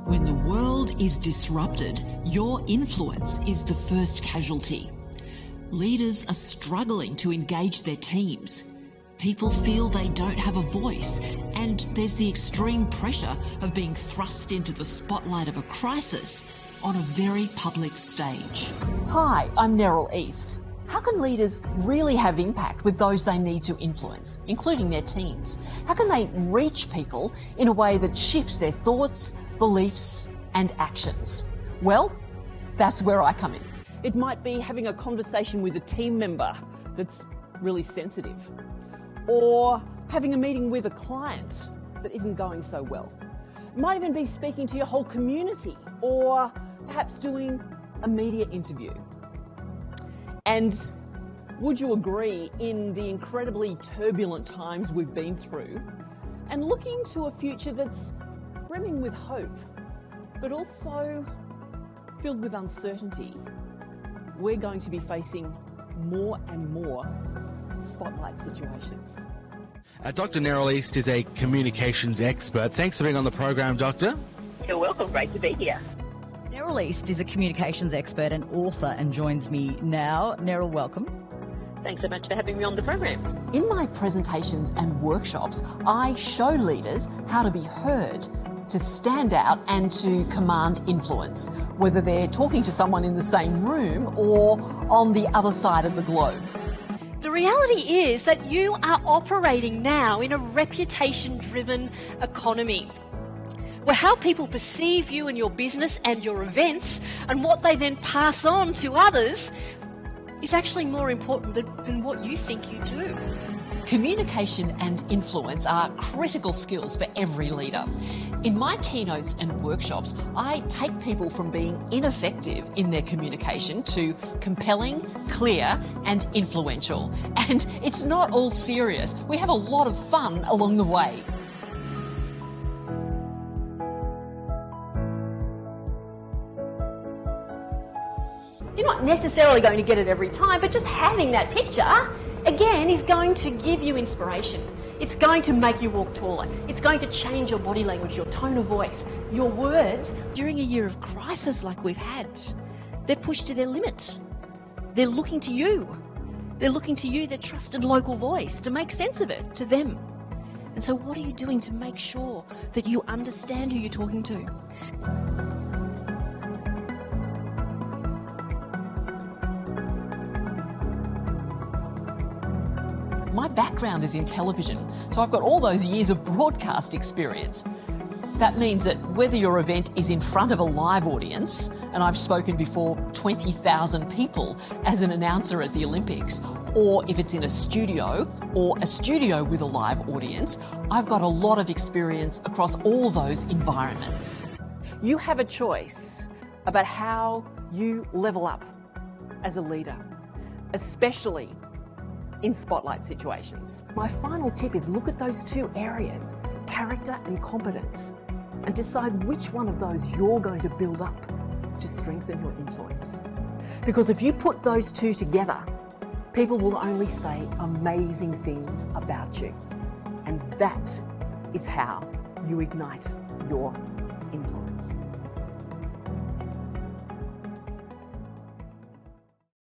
When the world is disrupted, your influence is the first casualty. Leaders are struggling to engage their teams. People feel they don't have a voice, and there's the extreme pressure of being thrust into the spotlight of a crisis on a very public stage. Hi, I'm Neryl East. How can leaders really have impact with those they need to influence, including their teams? How can they reach people in a way that shifts their thoughts, beliefs and actions? Well, that's where I come in. It might be having a conversation with a team member that's really sensitive, or having a meeting with a client that isn't going so well. It might even be speaking to your whole community, or perhaps doing a media interview. And would you agree, in the incredibly turbulent times we've been through, and looking to a future that's brimming with hope, but also filled with uncertainty, we're going to be facing more and more spotlight situations. Dr. Neryl East is a communications expert. Thanks for being on the program, Doctor. You're welcome. Great to be here. Neryl East is a communications expert and author and joins me now. Neryl, welcome. Thanks so much for having me on the program. In my presentations and workshops, I show leaders how to be heard, to stand out and to command influence, whether they're talking to someone in the same room or on the other side of the globe. The reality is that you are operating now in a reputation-driven economy, where how people perceive you and your business and your events and what they then pass on to others is actually more important than what you think you do. Communication and influence are critical skills for every leader. In my keynotes and workshops, I take people from being ineffective in their communication to compelling, clear, and influential. And it's not all serious. We have a lot of fun along the way. You're not necessarily going to get it every time, but just having that picture, again, is going to give you inspiration. It's going to make you walk taller. It's going to change your body language, your tone of voice, your words. During a year of crisis like we've had, they're pushed to their limit. They're looking to you. They're looking to you, their trusted local voice, to make sense of it to them. And so what are you doing to make sure that you understand who you're talking to? My background is in television, so I've got all those years of broadcast experience. That means that whether your event is in front of a live audience, and I've spoken before 20,000 people as an announcer at the Olympics, or if it's in a studio or a studio with a live audience, I've got a lot of experience across all those environments. You have a choice about how you level up as a leader, especially in spotlight situations. My final tip is look at those two areas, character and competence, and decide which one of those you're going to build up to strengthen your influence. Because if you put those two together, people will only say amazing things about you. And that is how you ignite your influence.